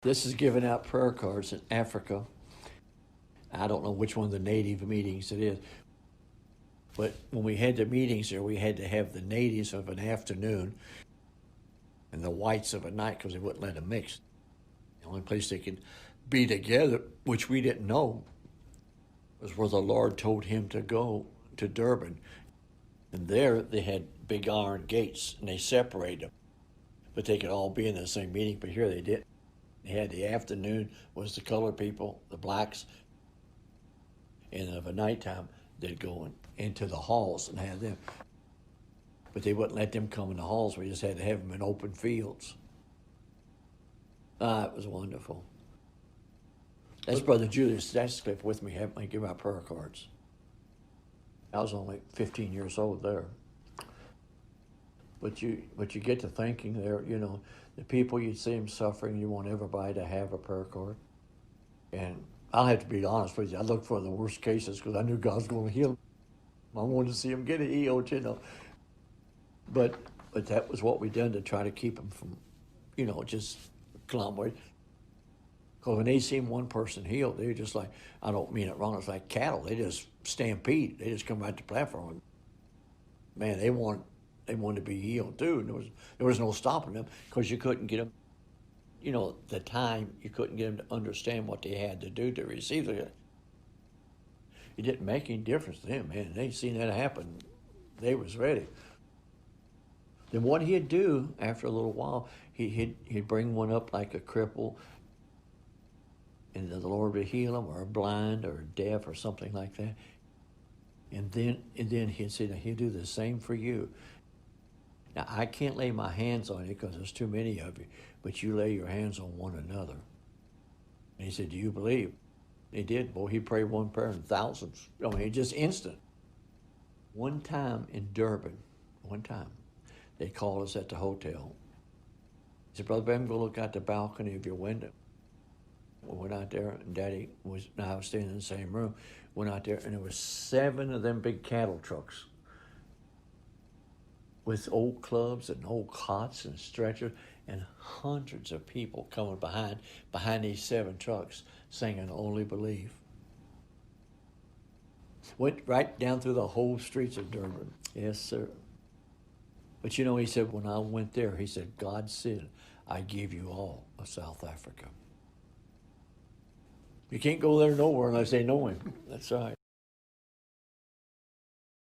This is giving out prayer cards in Africa. I don't know which one of the native meetings it is, but when we had the meetings there, we had to have the natives of an afternoon and the whites of a night because they wouldn't let them mix. The only place they could be together, which we didn't know, was where the Lord told him to go, to Durban. And there they had big iron gates, and they separated them. But they could all be in the same meeting, but here they didn't. They had the afternoon was the colored people, the blacks, and of a nighttime, they'd go into the halls and have them. But they wouldn't let them come in the halls. We just had to have them in open fields. It was wonderful. That's Brother Julius Sutcliffe with me, helped me give out prayer cards. I was only 15 years old there. But you get to thinking there, you know, the people you see them suffering, you want everybody to have a prayer card. And I'll have to be honest with you, I looked for the worst cases because I knew God was going to heal them. I wanted to see them get healed, you know. But that was what we done to try to keep them from, you know, just conglomerate. Because when they seen one person healed, they were just like, I don't mean it wrong, it's like cattle. They just stampede. They just come right to the platform. Man, they wanted to be healed too. And there was no stopping them because you couldn't get them, you know, the time, you couldn't get them to understand what they had to do to receive it. It didn't make any difference to them, man. They seen that happen. They was ready. Then what he'd do after a little while, he'd bring one up like a cripple, and the Lord would heal him, or a blind, or deaf, or something like that. And then he'd say, now he'll do the same for you. Now, I can't lay my hands on you because there's too many of you, but you lay your hands on one another. And he said, do you believe? He did. Boy, he prayed one prayer in thousands. I mean, just instant. One time in Durban, they called us at the hotel. He said, Brother Bam, go look out the balcony of your window. We went out there, and Daddy was, I was staying in the same room, went out there, and there was 7 of them big cattle trucks with old clubs and old cots and stretchers, and hundreds of people coming behind these 7 trucks singing Only Believe. Went right down through the whole streets of Durban. Yes, sir. But you know, he said, when I went there, he said, God said, I give you all of South Africa. You can't go there nowhere unless they know him. That's right.